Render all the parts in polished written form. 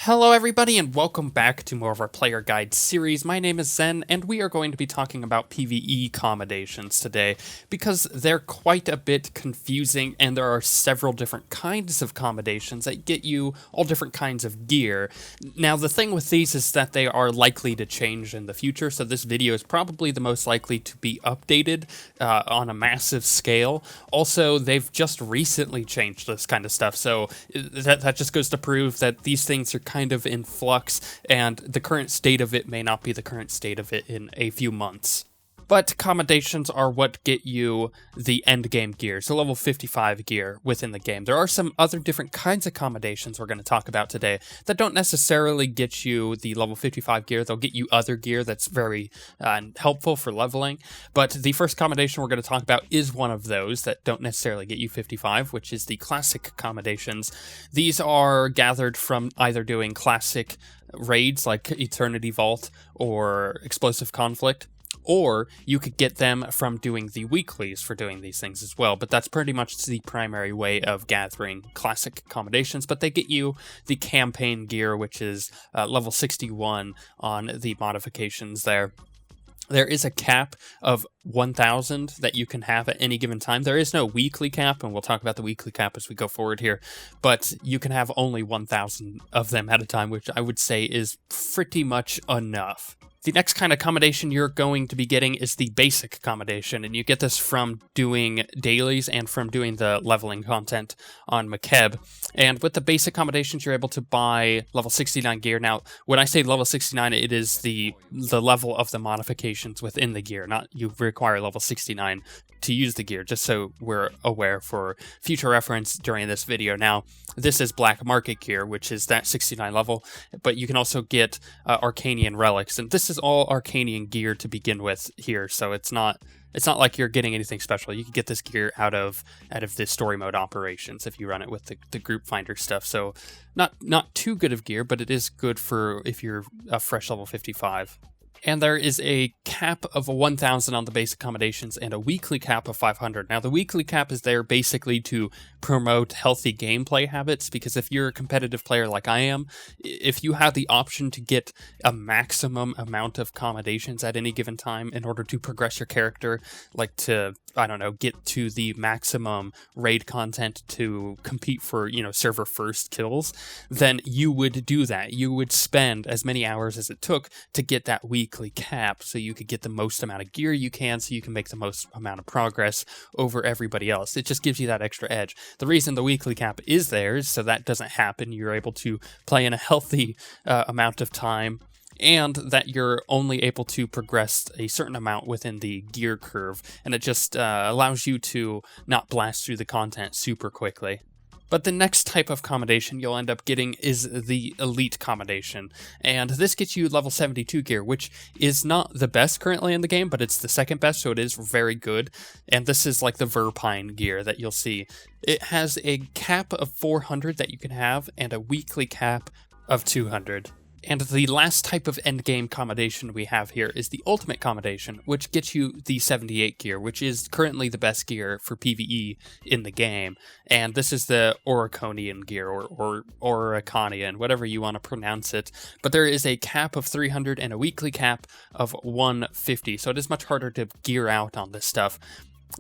Hello everybody and welcome back to more of our player guide series. My name is Zen and we are going to be talking about PvE Commendations today because they're quite a bit confusing and there are several different kinds of commendations that get you all different kinds of gear. Now the thing with these is that they are likely to change in the future, so this video is probably the most likely to be updated on a massive scale. Also, they've just recently changed this kind of stuff, so that just goes to prove that these things are kind of in flux, and the current state of it may not be the current state of it in a few months. But commendations are what get you the end game gear, so level 55 gear within the game. There are some other different kinds of commendations we're going to talk about today that don't necessarily get you the level 55 gear. They'll get you other gear that's very helpful for leveling. But the first commendation we're going to talk about is one of those that don't necessarily get you 55, which is the classic commendations. These are gathered from either doing classic raids like Eternity Vault or Explosive Conflict, or you could get them from doing the weeklies for doing these things as well, but that's pretty much the primary way of gathering classic commendations. But they get you the campaign gear, which is level 61 on the modifications there. There is a cap of 1,000 that you can have at any given time. There is no weekly cap, and we'll talk about the weekly cap as we go forward here, but you can have only 1,000 of them at a time, which I would say is pretty much enough. The next kind of commendation you're going to be getting is the basic commendation, and you get this from doing dailies and from doing the leveling content on Makeb. And with the basic commendations, you're able to buy level 69 gear. Now, when I say level 69, it is the level of the modifications within the gear, not you require level 69 to use the gear, just so we're aware for future reference during this video. Now, this is black market gear, which is that 69 level, but you can also get Arcanian relics, and this is all Arcanian gear to begin with here, so it's not like you're getting anything special. You can get this gear out of the story mode operations if you run it with the group finder stuff. So not too good of gear, but it is good for if you're a fresh level 55. And there is a cap of 1,000 on the basic accommodations and a weekly cap of 500. Now, the weekly cap is there basically to promote healthy gameplay habits, because if you're a competitive player like I am, if you have the option to get a maximum amount of accommodations at any given time in order to progress your character, like to, I don't know, get to the maximum raid content to compete for, server first kills, then you would do that. You would spend as many hours as it took to get that weekly cap so you could get the most amount of gear you can, so you can make the most amount of progress over everybody else. It just gives you that extra edge. The reason the weekly cap is there is so that doesn't happen. You're able to play in a healthy amount of time, and that you're only able to progress a certain amount within the gear curve, and it just allows you to not blast through the content super quickly. But the next type of commendation you'll end up getting is the elite commendation, and this gets you level 72 gear, which is not the best currently in the game, but it's the second best, so it is very good. And this is like the Verpine gear that you'll see. It has a cap of 400 that you can have, and a weekly cap of 200. And the last type of endgame commendation we have here is the ultimate commendation, which gets you the 78 gear, which is currently the best gear for PvE in the game. And this is the Oriconian gear, or Oriconian, whatever you want to pronounce it. But there is a cap of 300 and a weekly cap of 150, so it is much harder to gear out on this stuff.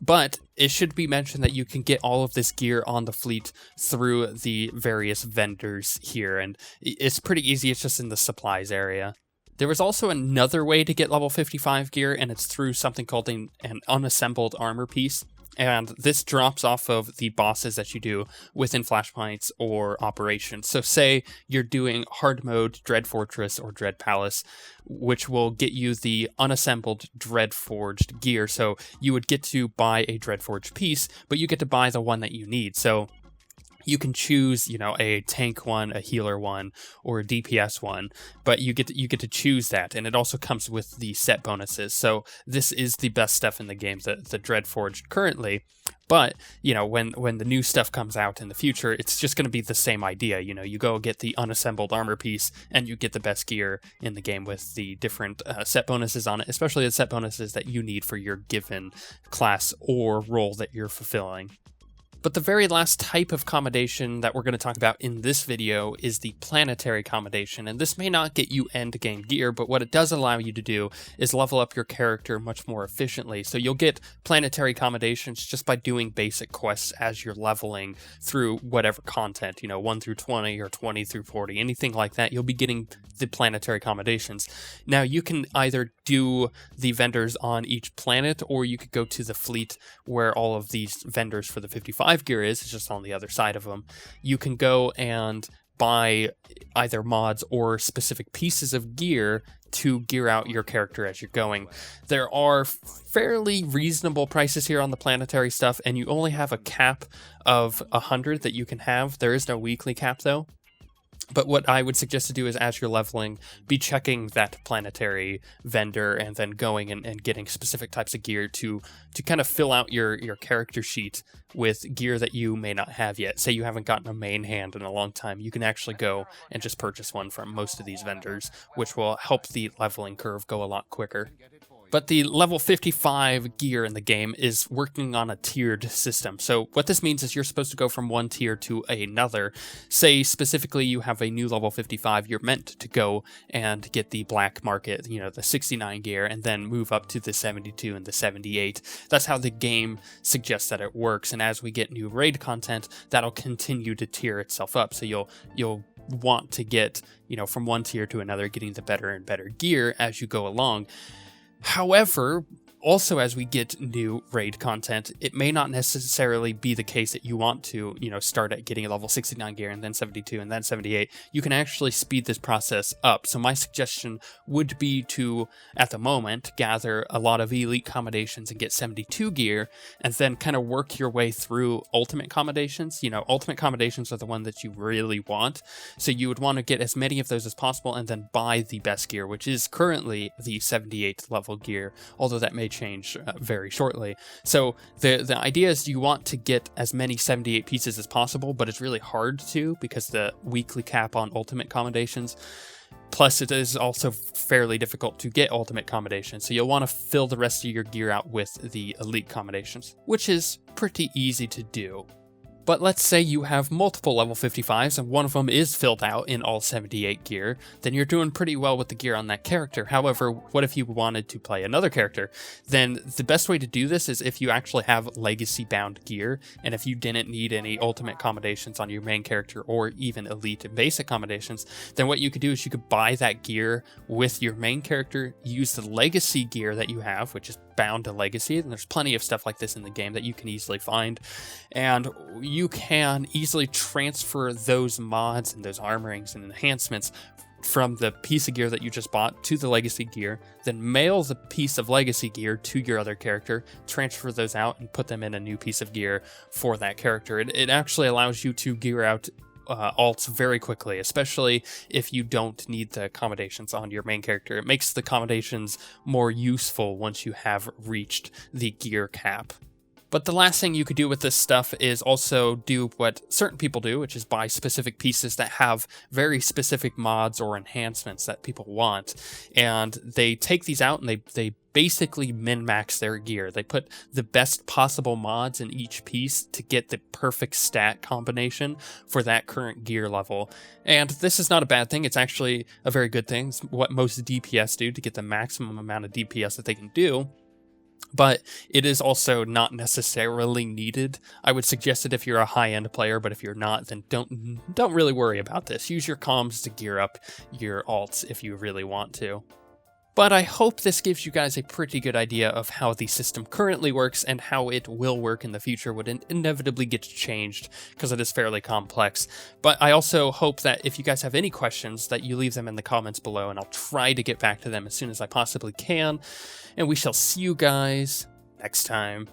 But it should be mentioned that you can get all of this gear on the fleet through the various vendors here, and it's pretty easy. It's just in the supplies area. There is also another way to get level 55 gear, and it's through something called an unassembled armor piece. And this drops off of the bosses that you do within Flashpoints or Operations. So say you're doing hard mode Dread Fortress or Dread Palace, which will get you the unassembled Dreadforged gear. So you would get to buy a Dreadforged piece, but you get to buy the one that you need. So you can choose, a tank one, a healer one, or a DPS one, but you get to choose that, and it also comes with the set bonuses. So this is the best stuff in the game, the Dreadforged currently. But, when the new stuff comes out in the future, it's just going to be the same idea. You go get the unassembled armor piece, and you get the best gear in the game with the different set bonuses on it, especially the set bonuses that you need for your given class or role that you're fulfilling. But the very last type of commendation that we're going to talk about in this video is the Planetary Commendation, and this may not get you end game gear, but what it does allow you to do is level up your character much more efficiently. So you'll get Planetary Commendations just by doing basic quests as you're leveling through whatever content, 1 through 20 or 20 through 40, anything like that, you'll be getting the Planetary Commendations. Now you can either do the vendors on each planet, or you could go to the fleet where all of these vendors for the 55 gear is. It's just on the other side of them. You can go and buy either mods or specific pieces of gear to gear out your character as you're going. There are fairly reasonable prices here on the Planetary stuff, and you only have a cap of 100 that you can have. There is no weekly cap though. But what I would suggest to do is, as you're leveling, be checking that Planetary vendor and then going and getting specific types of gear to kind of fill out your character sheet with gear that you may not have yet. Say you haven't gotten a main hand in a long time, you can actually go and just purchase one from most of these vendors, which will help the leveling curve go a lot quicker. But the level 55 gear in the game is working on a tiered system. So what this means is you're supposed to go from one tier to another. Say specifically you have a new level 55, you're meant to go and get the black market, the 69 gear, and then move up to the 72 and the 78. That's how the game suggests that it works. And as we get new raid content, that'll continue to tier itself up. So you'll want to get, from one tier to another, getting the better and better gear as you go along. However, also as we get new raid content, it may not necessarily be the case that you want to, start at getting a level 69 gear and then 72 and then 78. You can actually speed this process up. So my suggestion would be to, at the moment, gather a lot of elite commendations and get 72 gear, and then kind of work your way through ultimate commendations. Ultimate commendations are the one that you really want. So you would want to get as many of those as possible and then buy the best gear, which is currently the 78 level gear, although that may change very shortly. So the idea is you want to get as many 78 pieces as possible, but it's really hard to because the weekly cap on ultimate commendations. Plus, it is also fairly difficult to get ultimate commendations, so you'll want to fill the rest of your gear out with the elite commendations, which is pretty easy to do. But let's say you have multiple level 55s and one of them is filled out in all 78 gear, then you're doing pretty well with the gear on that character. However, what if you wanted to play another character? Then the best way to do this is if you actually have legacy bound gear, and if you didn't need any ultimate commendations on your main character or even elite and basic commendations, then what you could do is you could buy that gear with your main character, use the legacy gear that you have, which is bound to legacy, and there's plenty of stuff like this in the game that you can easily find, and you can easily transfer those mods and those armorings and enhancements from the piece of gear that you just bought to the legacy gear, then mail the piece of legacy gear to your other character, transfer those out, and put them in a new piece of gear for that character. It actually allows you to gear out alts very quickly, especially if you don't need the accommodations on your main character. It makes the accommodations more useful once you have reached the gear cap. But the last thing you could do with this stuff is also do what certain people do, which is buy specific pieces that have very specific mods or enhancements that people want. And they take these out and they basically min-max their gear. They put the best possible mods in each piece to get the perfect stat combination for that current gear level. And this is not a bad thing. It's actually a very good thing. It's what most DPS do to get the maximum amount of DPS that they can do. But it is also not necessarily needed. I would suggest it if you're a high-end player, but if you're not, then don't really worry about this. Use your comms to gear up your alts if you really want to. But I hope this gives you guys a pretty good idea of how the system currently works and how it will work in the future when it inevitably gets changed, because it is fairly complex. But I also hope that if you guys have any questions, that you leave them in the comments below, and I'll try to get back to them as soon as I possibly can. And we shall see you guys next time.